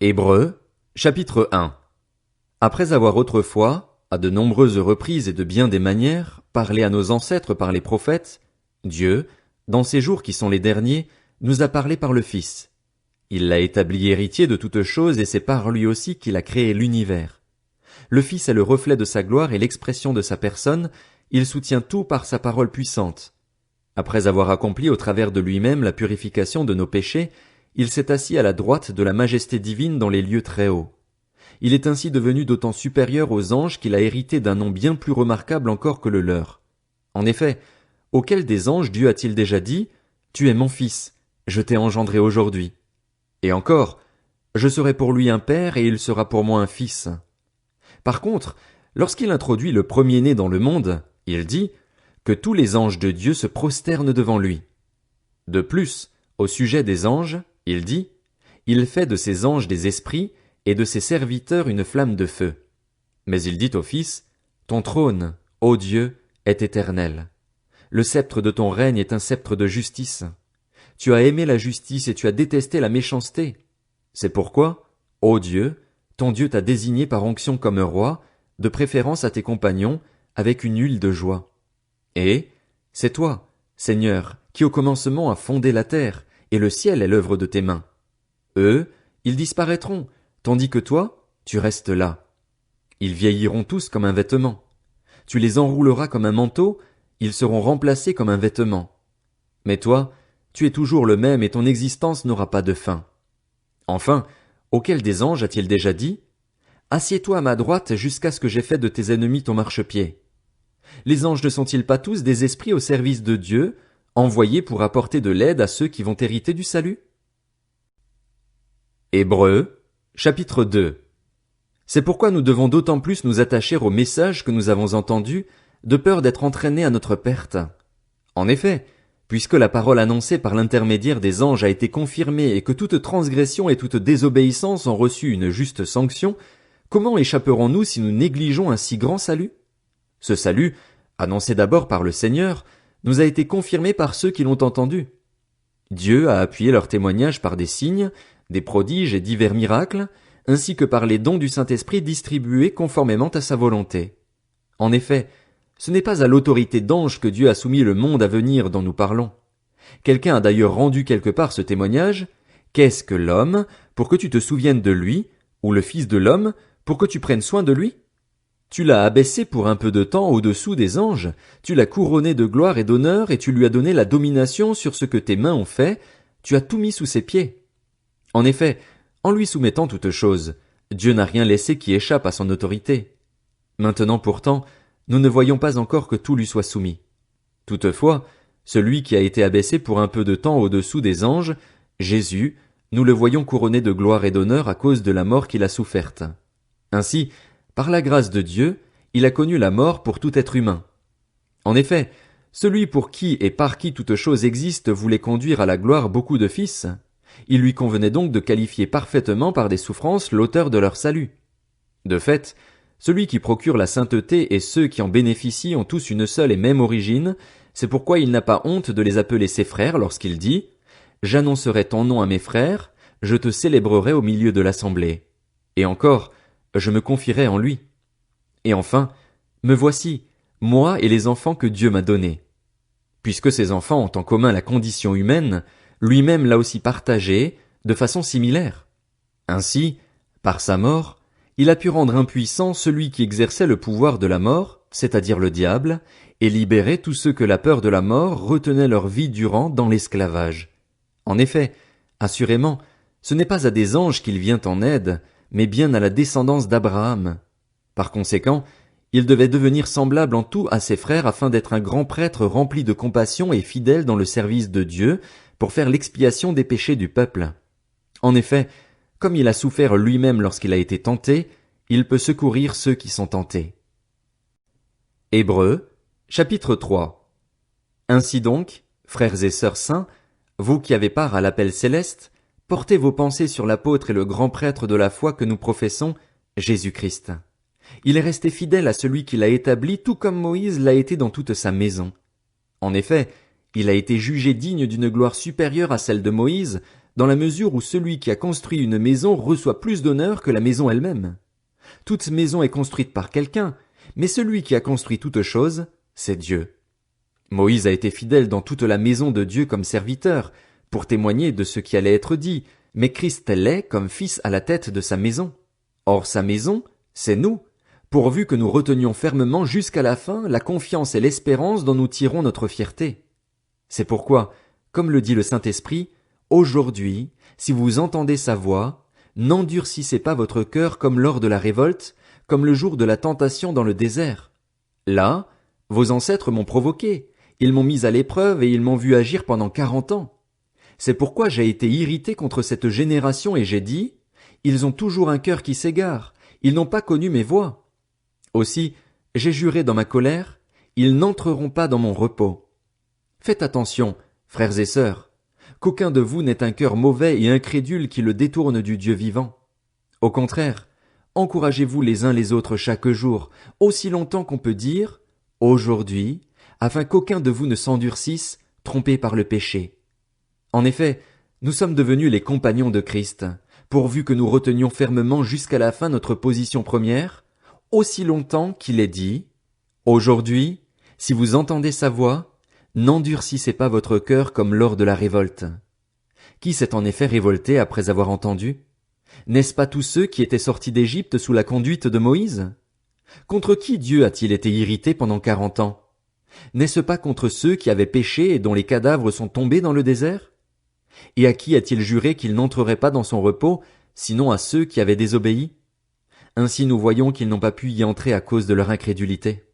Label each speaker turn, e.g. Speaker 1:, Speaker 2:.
Speaker 1: Hébreux, chapitre 1. Après avoir autrefois, à de nombreuses reprises et de bien des manières, parlé à nos ancêtres par les prophètes, Dieu, dans ces jours qui sont les derniers, nous a parlé par le Fils. Il l'a établi héritier de toutes choses et c'est par lui aussi qu'il a créé l'univers. Le Fils est le reflet de sa gloire et l'expression de sa personne, il soutient tout par sa parole puissante. Après avoir accompli au travers de lui-même la purification de nos péchés, il s'est assis à la droite de la majesté divine dans les lieux très hauts. Il est ainsi devenu d'autant supérieur aux anges qu'il a hérité d'un nom bien plus remarquable encore que le leur. En effet, auquel des anges Dieu a-t-il déjà dit « Tu es mon fils, je t'ai engendré aujourd'hui » Et encore « Je serai pour lui un père et il sera pour moi un fils » Par contre, lorsqu'il introduit le premier-né dans le monde, il dit que tous les anges de Dieu se prosternent devant lui. De plus, au sujet des anges, il dit « Il fait de ses anges des esprits et de ses serviteurs une flamme de feu. » Mais il dit au Fils « Ton trône, ô Dieu, est éternel. Le sceptre de ton règne est un sceptre de justice. Tu as aimé la justice et tu as détesté la méchanceté. C'est pourquoi, ô Dieu, ton Dieu t'a désigné par onction comme roi, de préférence à tes compagnons, avec une huile de joie. Et c'est toi, Seigneur, qui au commencement a fondé la terre, et le ciel est l'œuvre de tes mains. Eux, ils disparaîtront, tandis que toi, tu restes là. Ils vieilliront tous comme un vêtement. Tu les enrouleras comme un manteau, ils seront remplacés comme un vêtement. Mais toi, tu es toujours le même et ton existence n'aura pas de fin. Enfin, auquel des anges a-t-il déjà dit « Assieds-toi à ma droite jusqu'à ce que j'aie fait de tes ennemis ton marchepied » Les anges ne sont-ils pas tous des esprits au service de Dieu, envoyés pour apporter de l'aide à ceux qui vont hériter du salut? Hébreux, chapitre 2. C'est pourquoi nous devons d'autant plus nous attacher au message que nous avons entendu, de peur d'être entraînés à notre perte. En effet, puisque la parole annoncée par l'intermédiaire des anges a été confirmée et que toute transgression et toute désobéissance ont reçu une juste sanction, comment échapperons-nous si nous négligeons un si grand salut? Ce salut, annoncé d'abord par le Seigneur, nous a été confirmé par ceux qui l'ont entendu. Dieu a appuyé leur témoignage par des signes, des prodiges et divers miracles, ainsi que par les dons du Saint-Esprit distribués conformément à sa volonté. En effet, ce n'est pas à l'autorité d'anges que Dieu a soumis le monde à venir dont nous parlons. Quelqu'un a d'ailleurs rendu quelque part ce témoignage. Qu'est-ce que l'homme, pour que tu te souviennes de lui, ou le Fils de l'homme, pour que tu prennes soin de lui? Tu l'as abaissé pour un peu de temps au-dessous des anges, tu l'as couronné de gloire et d'honneur et tu lui as donné la domination sur ce que tes mains ont fait, tu as tout mis sous ses pieds. En effet, en lui soumettant toutes choses, Dieu n'a rien laissé qui échappe à son autorité. Maintenant pourtant, nous ne voyons pas encore que tout lui soit soumis. Toutefois, celui qui a été abaissé pour un peu de temps au-dessous des anges, Jésus, nous le voyons couronné de gloire et d'honneur à cause de la mort qu'il a soufferte. Ainsi, par la grâce de Dieu, il a connu la mort pour tout être humain. En effet, celui pour qui et par qui toute chose existe voulait conduire à la gloire beaucoup de fils. Il lui convenait donc de qualifier parfaitement par des souffrances l'auteur de leur salut. De fait, celui qui procure la sainteté et ceux qui en bénéficient ont tous une seule et même origine, c'est pourquoi il n'a pas honte de les appeler ses frères lorsqu'il dit « J'annoncerai ton nom à mes frères, je te célébrerai au milieu de l'assemblée. » Et encore, je me confierai en lui. Et enfin, me voici, moi et les enfants que Dieu m'a donnés. Puisque ces enfants ont en commun la condition humaine, lui-même l'a aussi partagée de façon similaire. Ainsi, par sa mort, il a pu rendre impuissant celui qui exerçait le pouvoir de la mort, c'est-à-dire le diable, et libérer tous ceux que la peur de la mort retenait leur vie durant dans l'esclavage. En effet, assurément, ce n'est pas à des anges qu'il vient en aide, mais bien à la descendance d'Abraham. Par conséquent, il devait devenir semblable en tout à ses frères afin d'être un grand prêtre rempli de compassion et fidèle dans le service de Dieu pour faire l'expiation des péchés du peuple. En effet, comme il a souffert lui-même lorsqu'il a été tenté, il peut secourir ceux qui sont tentés. Hébreux, chapitre 3. Ainsi donc, frères et sœurs saints, vous qui avez part à l'appel céleste, portez vos pensées sur l'apôtre et le grand prêtre de la foi que nous professons, Jésus-Christ. Il est resté fidèle à celui qui l'a établi tout comme Moïse l'a été dans toute sa maison. En effet, il a été jugé digne d'une gloire supérieure à celle de Moïse, dans la mesure où celui qui a construit une maison reçoit plus d'honneur que la maison elle-même. Toute maison est construite par quelqu'un, mais celui qui a construit toute chose, c'est Dieu. Moïse a été fidèle dans toute la maison de Dieu comme serviteur, pour témoigner de ce qui allait être dit, mais Christ l'est comme fils à la tête de sa maison. Or sa maison, c'est nous, pourvu que nous retenions fermement jusqu'à la fin la confiance et l'espérance dont nous tirons notre fierté. C'est pourquoi, comme le dit le Saint-Esprit, aujourd'hui, si vous entendez sa voix, n'endurcissez pas votre cœur comme lors de la révolte, comme le jour de la tentation dans le désert. Là, vos ancêtres m'ont provoqué, ils m'ont mis à l'épreuve et ils m'ont vu agir pendant 40 ans. C'est pourquoi j'ai été irrité contre cette génération et j'ai dit, ils ont toujours un cœur qui s'égare, ils n'ont pas connu mes voies. Aussi, j'ai juré dans ma colère, ils n'entreront pas dans mon repos. Faites attention, frères et sœurs, qu'aucun de vous n'ait un cœur mauvais et incrédule qui le détourne du Dieu vivant. Au contraire, encouragez-vous les uns les autres chaque jour, aussi longtemps qu'on peut dire, aujourd'hui, afin qu'aucun de vous ne s'endurcisse, trompé par le péché. En effet, nous sommes devenus les compagnons de Christ, pourvu que nous retenions fermement jusqu'à la fin notre position première, aussi longtemps qu'il est dit, aujourd'hui, si vous entendez sa voix, n'endurcissez pas votre cœur comme lors de la révolte. Qui s'est en effet révolté après avoir entendu? N'est-ce pas tous ceux qui étaient sortis d'Égypte sous la conduite de Moïse? Contre qui Dieu a-t-il été irrité pendant 40 ans? N'est-ce pas contre ceux qui avaient péché et dont les cadavres sont tombés dans le désert? Et à qui a-t-il juré qu'il n'entrerait pas dans son repos, sinon à ceux qui avaient désobéi? Ainsi nous voyons qu'ils n'ont pas pu y entrer à cause de leur incrédulité.